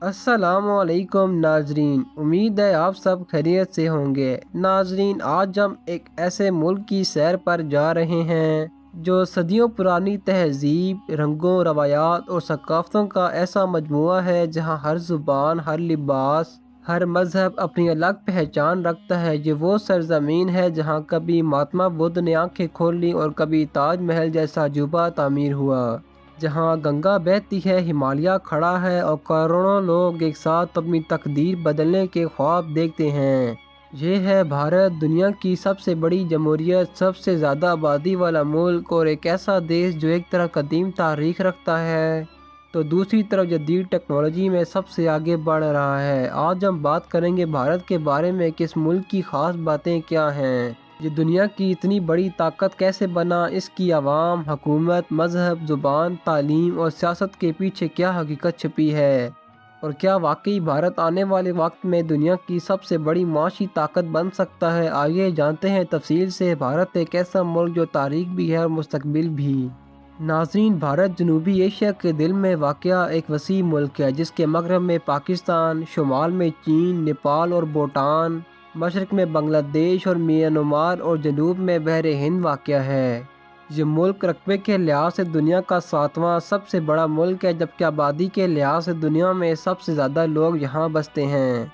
अस्सलाम वालेकुम नाजरीन, उम्मीद है आप सब खैरियत से होंगे। नाजरीन, आज हम एक ऐसे मुल्क की सैर पर जा रहे हैं जो सदियों पुरानी तहजीब, रंगों, रवायात और सकाफ़तों का ऐसा मजमुआ है जहाँ हर ज़ुबान, हर लिबास, हर मज़हब अपनी अलग पहचान रखता है। ये वो सरजमीन है जहाँ कभी महात्मा बुद्ध ने आंखें खोली और कभी ताज महल जैसा अजूबा तामीर हुआ, जहाँ गंगा बहती है, हिमालय खड़ा है और करोड़ों लोग एक साथ अपनी तकदीर बदलने के ख्वाब देखते हैं। ये है भारत, दुनिया की सबसे बड़ी जमहूरियत, सबसे ज़्यादा आबादी वाला मुल्क और एक ऐसा देश जो एक तरफ कदीम तारीख रखता है तो दूसरी तरफ जदीद टेक्नोलॉजी में सबसे आगे बढ़ रहा है। आज हम बात करेंगे भारत के बारे में कि इस मुल्क की ख़ास बातें क्या हैं, ये दुनिया की इतनी बड़ी ताकत कैसे बना, इसकी आवाम, हुकूमत, मज़हब, ज़ुबान, तालीम और सियासत के पीछे क्या हकीकत छिपी है, और क्या वाकई भारत आने वाले वक्त में दुनिया की सबसे बड़ी माशी ताकत बन सकता है। आइए जानते हैं तफसील से। भारत एक ऐसा मुल्क जो तारीख भी है और मुस्तकबिल भी। नाज़रीन, भारत जनूबी एशिया के दिल में वाक़या एक वसी मुल्क है जिसके मगरब में पाकिस्तान, शुमाल में चीन, नेपाल और भूटान, मशरक़ में बांग्लादेश और म्यांमार और जनूब में बहर हिंद वाक़या है। ये मुल्क रकबे के लिहाज से दुनिया का 7वां सबसे बड़ा मुल्क है, जबकि आबादी के लिहाज से दुनिया में सबसे ज़्यादा लोग यहाँ बसते हैं।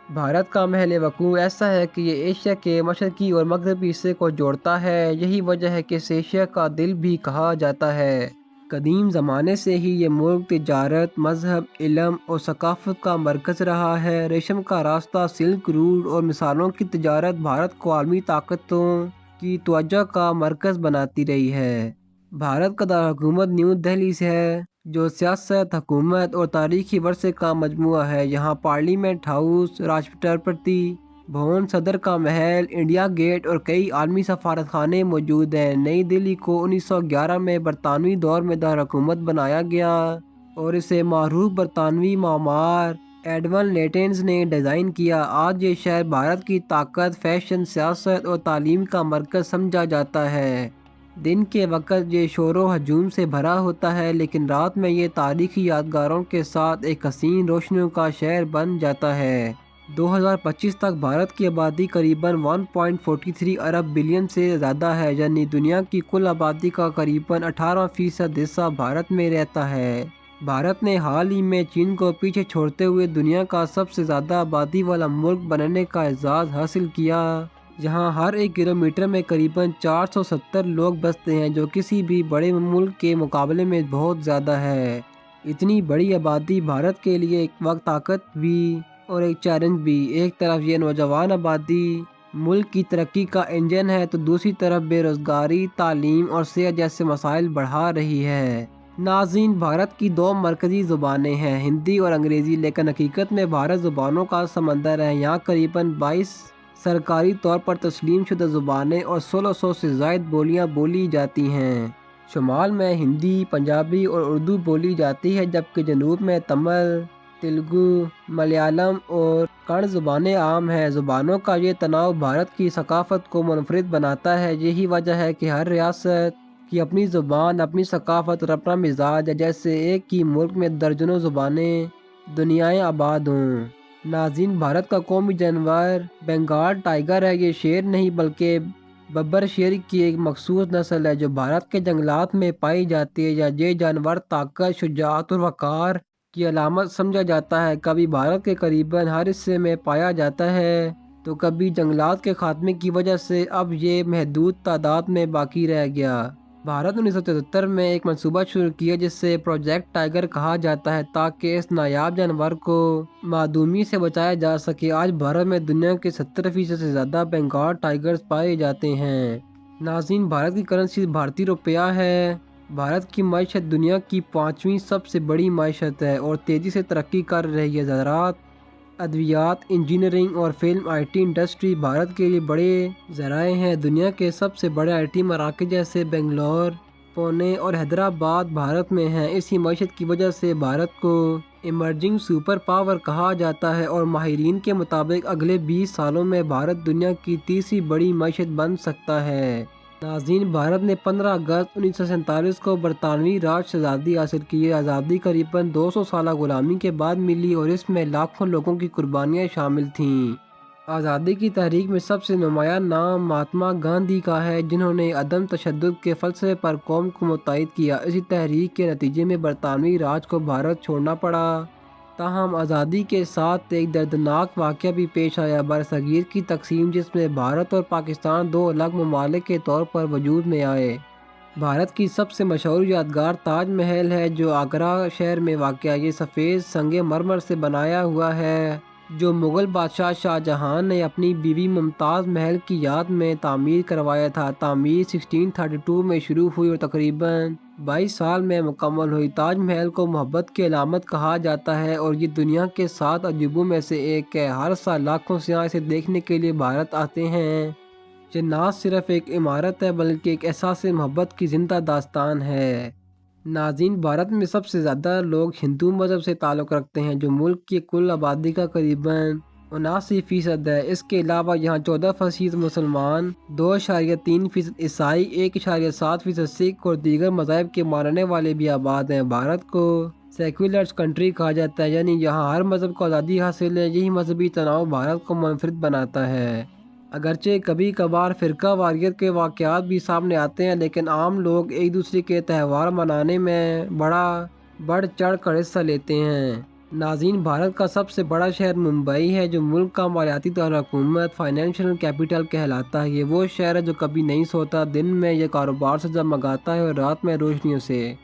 भारत का महल वकूअ ऐसा है कि ये एशिया के मशरक़ी और मगरबी हिस्से को जोड़ता है। यही वजह है कि इसे एशिया का दिल भी कहा जाता है। कदीम ज़माने से ही ये मुल्क तिजारत, मज़हब, इल्म और सकाफ़त का मरकज़ रहा है। रेशम का रास्ता, सिल्क रूट और मिसालों की तिजारत भारत को आलमी ताकतों की तवज्जो का मरकज़ बनाती रही है। भारत का दारकूमत न्यू दिल्ली से है, जो सियासत, हुकूमत और तारीखी वर्से का मजमुआ है। यहाँ पार्लियामेंट हाउस, राष्ट्रपति भवन, सदर का महल, इंडिया गेट और कई आलमी सफारत खाने मौजूद हैं। नई दिल्ली को 1911 में बरतानवी दौर में दारकूमत बनाया गया और इसे मारूफ बरतानवी मामार एडवन लेटेंस ने डिज़ाइन किया। आज ये शहर भारत की ताकत, फैशन, सियासत और तालीम का मरकज़ समझा जाता है। दिन के वक्त ये शोरो हजूम से भरा होता है, लेकिन रात में ये तारीखी यादगारों के साथ एक हसीन रोशनियों का शहर बन जाता है। 2025 तक भारत की आबादी करीबन 1.43 अरब बिलियन से ज़्यादा है, यानी दुनिया की कुल आबादी का करीबन 18% हिस्सा भारत में रहता है। भारत ने हाल ही में चीन को पीछे छोड़ते हुए दुनिया का सबसे ज़्यादा आबादी वाला मुल्क बनने का एजाज़ हासिल किया। यहाँ हर 1 किलोमीटर में करीबन 470 लोग बसते हैं, जो किसी भी बड़े मुल्क के मुकाबले में बहुत ज़्यादा है। इतनी बड़ी आबादी भारत के लिए एक वक्त ताकत भी और एक चैलेंज भी। एक तरफ ये नौजवान आबादी मुल्क की तरक्की का इंजन है, तो दूसरी तरफ बेरोज़गारी, तालीम और सेहत जैसे मसाइल बढ़ा रही है। नाज़रीन, भारत की 2 मरकज़ी ज़ुबानें हैं, हिंदी और अंग्रेज़ी, लेकिन हकीकत में भारत ज़ुबानों का समंदर है। यहाँ करीबन 22 सरकारी तौर पर तस्लीम शुदा ज़ुबानें और 1600 से ज़ायद बोलियाँ बोली जाती हैं। शुमाल में हिंदी, पंजाबी और उर्दू बोली जाती है, जबकि जनूब में तमिल, तेलुगु, मलयालम और कन्नड़ ज़ुबानें आम हैं। ज़ुबानों का ये तनाव भारत की सकाफ़त को मुनफरिद बनाता है। यही वजह है कि हर रियासत की अपनी ज़ुबान, अपनी सकाफ़त और अपना मिजाज है, जैसे एक ही मुल्क में दर्जनों ज़ुबानें दुनियाएं आबाद हों। नाज़रीन, भारत का कौमी जानवर बंगाल टाइगर है। ये शेर नहीं बल्कि बब्बर शेर की एक मखसूस नस्ल है जो भारत के जंगलात में पाई जाती है। या ये जानवर ताकत, शुजाअत और वक़ार की अलामत समझा जाता है। कभी भारत के करीबन हर हिस्से में पाया जाता है, तो कभी जंगलात के खात्मे की वजह से अब ये महदूद तादाद में बाकी रह गया। भारत 1973 में एक मंसूबा शुरू किया जिससे प्रोजेक्ट टाइगर कहा जाता है, ताकि इस नायाब जानवर को मादूमी से बचाया जा सके। आज भारत में दुनिया के 70% से ज़्यादा बंगाल टाइगर्स पाए जाते हैं। नाज़रीन, भारत की करेंसी भारतीय रुपया है। भारत की मईशत दुनिया की 5वीं सबसे बड़ी मईशत है और तेज़ी से तरक्की कर रही है। ज़राअत, अद्वियात, इंजीनियरिंग और फिल्म आईटी इंडस्ट्री भारत के लिए बड़े ज़राए हैं। दुनिया के सबसे बड़े आईटी मराकज़ जैसे बेंगलोर, पुणे और हैदराबाद भारत में हैं। इसी मईशत की वजह से भारत को इमर्जिंग सुपर पावर कहा जाता है और माहिरीन के मुताबिक अगले 20 सालों में भारत दुनिया की तीसरी बड़ी मईशत बन सकता है। नाज़रीन, भारत ने 15 अगस्त 1947 को बरतानवी राज से आज़ादी हासिल की। ये आज़ादी करीबन 200 साल गुलामी के बाद मिली और इसमें लाखों लोगों की कुर्बानियाँ शामिल थीं। आज़ादी की तहरीक में सबसे नुमायां नाम महात्मा गांधी का है, जिन्होंने अदम तशद्दुद के फ़लसफ़े पर कौम को मुत्तहिद किया। इसी तहरीक के नतीजे में बरतानवी राज को भारत छोड़ना पड़ा। ताहम आज़ादी के साथ एक दर्दनाक वाक़या भी पेश आया, बरसगीर की तकसीम, जिसमें भारत और पाकिस्तान दो अलग ममालिक के तौर पर वजूद में आए। भारत की सबसे मशहूर यादगार ताज महल है, जो आगरा शहर में वाक़ है। ये सफ़ेद संगे मरमर से बनाया हुआ है, जो मुग़ल बादशाह शाहजहां ने अपनी बीवी मुमताज़ महल की याद में तामीर करवाया था। तामीर 1632 में शुरू हुई और तकरीबन 22 साल में मुकम्मल हुई। ताज महल को मोहब्बत की अलामत कहा जाता है और ये दुनिया के 7 अजूबों में से एक है। हर साल लाखों सियाह इसे देखने के लिए भारत आते हैं। ये ना सिर्फ एक इमारत है, बल्कि एक एहसास मोहब्बत की ज़िंदा दास्तान है। नाज़रीन, भारत में सबसे ज़्यादा लोग हिंदू मज़हब से ताल्लुक़ रखते हैं, जो मुल्क की कुल आबादी का करीबन 79% है। इसके अलावा यहाँ 14% मुसलमान, 2.3% ईसाई, 1.7% सिख और दीगर मज़ाहिब के मानने वाले भी आबाद हैं। भारत को सेक्युलर कंट्री कहा जाता है, यानी यहाँ हर मज़हब को आज़ादी हासिल है। यही मजहबी तनाव भारत को मुनफरिद बनाता है। अगरचे कभी कभार फ़िरका वारियत के वाक़यात भी सामने आते हैं, लेकिन आम लोग एक दूसरे के त्यौहार मनाने में बढ़ चढ़ कर हिस्सा लेते हैं। नाज़रीन, भारत का सबसे बड़ा शहर मुंबई है, जो मुल्क का मालियाती दारकूमत फाइनेंशियल कैपिटल कहलाता है। ये वो शहर है जो कभी नहीं सोता। दिन में यह कारोबार से जगमगाता है और रात में रोशनियों से।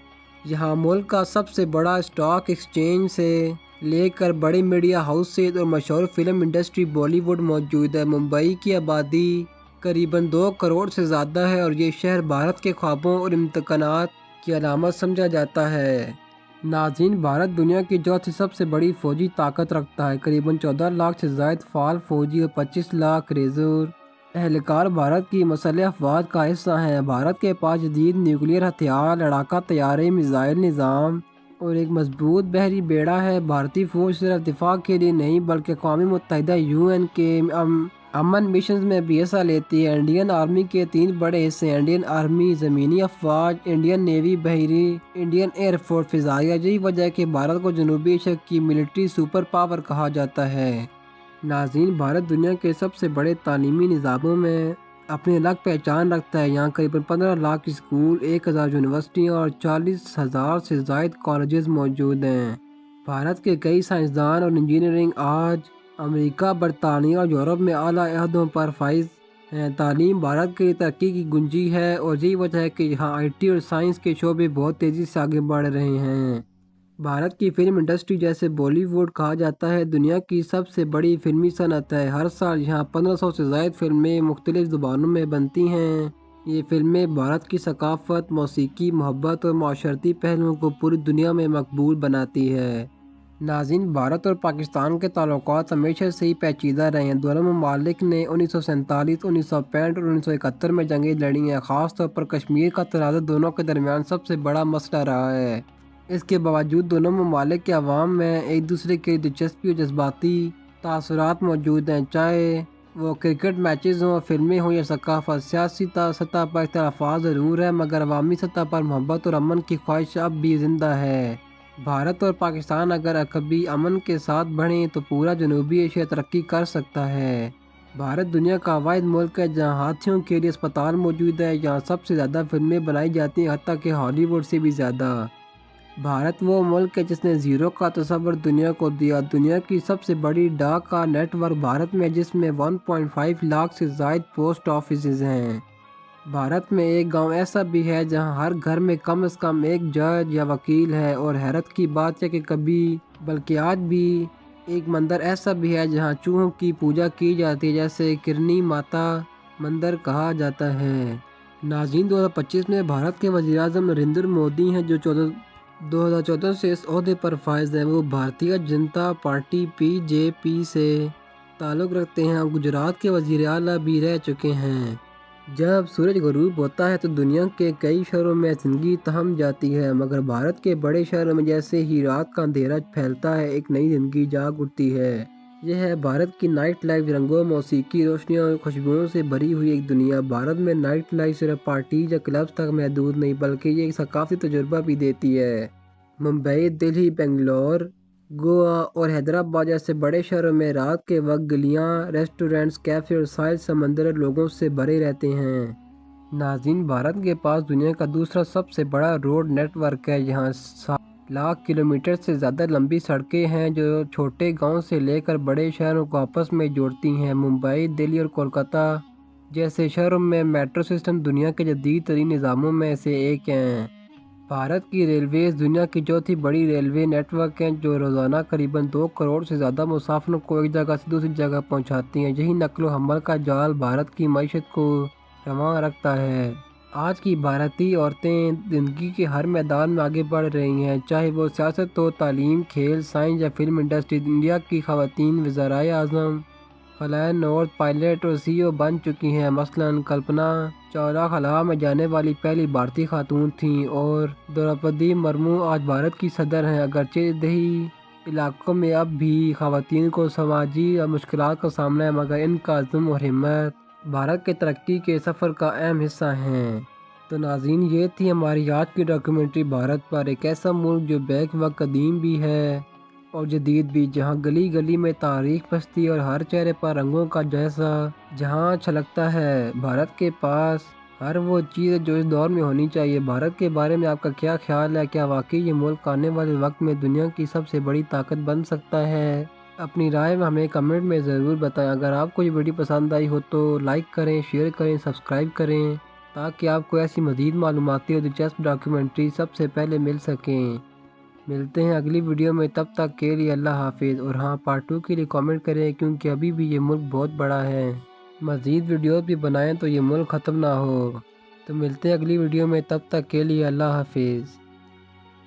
यहाँ मुल्क का सबसे बड़ा स्टॉक एक्सचेंज से लेकर बड़े मीडिया हाउस से और मशहूर फिल्म इंडस्ट्री बॉलीवुड मौजूद है। मुंबई की आबादी करीबन 2 करोड़ से ज़्यादा है और ये शहर भारत के ख्वाबों और इम्तकानात की अलामत समझा जाता है। नाज़रीन, भारत दुनिया की चौथी सबसे बड़ी फ़ौजी ताकत रखता है। करीबन 14 लाख से ज़ायद फ़ाल फ़ौजी और 25 लाख रेजर एहलकार भारत की मसलह अफवाज का हिस्सा हैं। भारत के पास जदीद न्यूक्लियर हथियार, लड़ाका तैयारे, मिसाइल निज़ाम और एक मजबूत बहरी बेड़ा है। भारतीय फ़ौज सिर्फ दिफा के लिए नहीं, बल्कि अक़वाम मुत्तहिदा UN के अमन मिशन में भी हिस्सा लेती है। इंडियन आर्मी के 3 बड़े हिस्से हैं: इंडियन आर्मी ज़मीनी अफवाज, इंडियन नेवी बहरी, इंडियन एयरफोर्स फ़िज़ाइया। यही वजह है कि भारत को जनूबी एशिया की मिलिट्री सुपर पावर कहा जाता है। नाज़रीन, भारत दुनिया के सबसे बड़े तालीमी निज़ामों में अपनी अलग पहचान रखता है। यहाँ करीबन 15 लाख स्कूल, 1000 यूनिवर्सिटियाँ और 40,000 से ज़ायद कॉलेजेस मौजूद हैं। भारत के कई साइंसदान और इंजीनियरिंग आज अमेरिका, बरतानिया और यूरोप में आला अहदों पर फाइज हैं। तालीम भारत की तरक्की की कुंजी है और यही वजह है कि यहाँ IT और साइंस के शोबे बहुत तेज़ी से आगे बढ़ रहे हैं। भारत की फ़िल्म इंडस्ट्री, जैसे बॉलीवुड कहा जाता है, दुनिया की सबसे बड़ी फिल्मी सनत है। हर साल यहाँ 1500 से ज़ायद फिल्में मुख्तलिफ़ ज़ुबानों में बनती हैं। ये फिल्में भारत की सकाफ़त, मौसीकी, मोहब्बत और माशरती पहलुओं को पूरी दुनिया में मकबूल बनाती है। नाज़रीन, भारत और पाकिस्तान के ताल्लुकात हमेशा से ही पेचीदा रहे हैं। दोनों ममालिक ने 1947, 1965 और 1971 में जंगें लड़ी हैं। ख़ास तौर पर कश्मीर का तनाज़ा दोनों के दरमियान सबसे बड़ा मसला रहा है। इसके बावजूद दोनों ममालिक के अवाम में एक दूसरे की दिलचस्पी और जज्बाती तासुरात मौजूद हैं। चाहे वो क्रिकेट मैचेस हों, फिल्में हों या सकाफ़त। सियासी सतह पर इख्तलाफात ज़रूर है, मगर अवामी सतह पर मोहब्बत और अमन की ख्वाहिश अब भी ज़िंदा है। भारत और पाकिस्तान अगर कभी अमन के साथ बढ़ें तो पूरा जनूबी एशिया तरक्की कर सकता है। भारत दुनिया का वाहिद मुल्क है जहाँ हाथियों के लिए अस्पताल मौजूद है। यहाँ सबसे ज़्यादा फिल्में बनाई जाती हैं, हत्ता कि हॉलीवुड से भी ज़्यादा। भारत वो मुल्क है जिसने ज़ीरो का तस्वर दुनिया को दिया। दुनिया की सबसे बड़ी डाक का नेटवर्क भारत में, जिसमें 1.5 लाख से ज़ायद पोस्ट ऑफिसेज हैं। भारत में एक गांव ऐसा भी है जहां हर घर में कम से कम एक जज या वकील है। और हैरत की बात है कि कभी बल्कि आज भी एक मंदिर ऐसा भी है जहां चूहों की पूजा की जाती है, जैसे किरनी माता मंदिर कहा जाता है। नाज़रीन, 2025 में भारत के वज़ीर-ए-आज़म नरेंद्र मोदी हैं, जो 2014 से इस ओहदे पर फायज हैं। वो भारतीय जनता पार्टी BJP से ताल्लुक़ रखते हैं और गुजरात के वज़ीर आला भी रह चुके हैं। जब सूरज ग़ुरूब होता है तो दुनिया के कई शहरों में ज़िंदगी थम जाती है, मगर भारत के बड़े शहरों में जैसे ही रात का अंधेरा फैलता है, एक नई ज़िंदगी जाग उठती है। यह है भारत की नाइट लाइफ, रंगों, मौसीकी, रोशनियों और खुशबुओं से भरी हुई एक दुनिया। भारत में नाइट लाइफ सिर्फ पार्टीज या क्लब्स तक महदूद नहीं, बल्कि ये एक सकाफी तजुर्बा भी देती है। मुंबई, दिल्ली, बेंगलोर, गोवा और हैदराबाद जैसे बड़े शहरों में रात के वक्त गलियाँ, रेस्टोरेंट्स, कैफ़े और साहिल समंदर लोगों से भरे रहते हैं। नाज़रीन, भारत के पास दुनिया का दूसरा सबसे बड़ा रोड नेटवर्क है। यहाँ 7 लाख किलोमीटर से ज़्यादा लंबी सड़कें हैं जो छोटे गांव से लेकर बड़े शहरों को आपस में जोड़ती हैं। मुंबई, दिल्ली और कोलकाता जैसे शहरों में मेट्रो सिस्टम दुनिया के जदीद तरीन निज़ामों में से एक हैं। भारत की रेलवेज दुनिया की चौथी बड़ी रेलवे नेटवर्क हैं जो रोज़ाना करीबन 2 करोड़ से ज़्यादा मुसाफिरों को एक जगह से दूसरी जगह पहुंचाती हैं। यही नकलो हमल का जाल भारत की मईशत को रवां रखता है। आज की भारतीय औरतें ज़िंदगी के हर मैदान में आगे बढ़ रही हैं, चाहे वो सियासत हो, तालीम, खेल, साइंस या फिल्म इंडस्ट्री। इंडिया की ख़वातीन वज़ीर आज़म, फ्लाई नॉर्थ पायलट और CEO बन चुकी हैं। मसलन कल्पना चावला खला में जाने वाली पहली भारतीय खातून थीं और द्रौपदी मुर्मू आज भारत की सदर हैं। अगरचे देही इलाकों में अब भी ख़वातीन को समाजी मुश्किलात का सामना है, मगर इनका अज़्म और हिम्मत भारत के तरक्की के सफ़र का अहम हिस्सा हैं। तो नाज़रीन, ये थी हमारी आज की डॉक्यूमेंट्री भारत पर, एक ऐसा मुल्क जो बैक व कदीम भी है और जदीद भी, जहाँ गली गली में तारीख बसती और हर चेहरे पर रंगों का जैसा, जहाँ छलकता है भारत के पास हर वो चीज़ जो इस दौर में होनी चाहिए। भारत के बारे में आपका क्या ख्याल है? क्या वाकई ये मुल्क आने वाले वक्त में दुनिया की सबसे बड़ी ताकत बन सकता है? अपनी राय में हमें कमेंट में ज़रूर बताएं। अगर आपको ये वीडियो पसंद आई हो तो लाइक करें, शेयर करें, सब्सक्राइब करें, ताकि आपको ऐसी मज़ीद मालूमाती और दिलचस्प डॉक्यूमेंट्री सबसे पहले मिल सकें। मिलते हैं अगली वीडियो में, तब तक के लिए अल्लाह हाफिज़। और हाँ, पार्ट 2 के लिए कमेंट करें, क्योंकि अभी भी ये मुल्क बहुत बड़ा है। मज़ीद वीडियोस भी बनाएं तो ये मुल्क ख़त्म ना हो। तो मिलते हैं अगली वीडियो में, तब तक के लिए अल्लाह हाफिज़।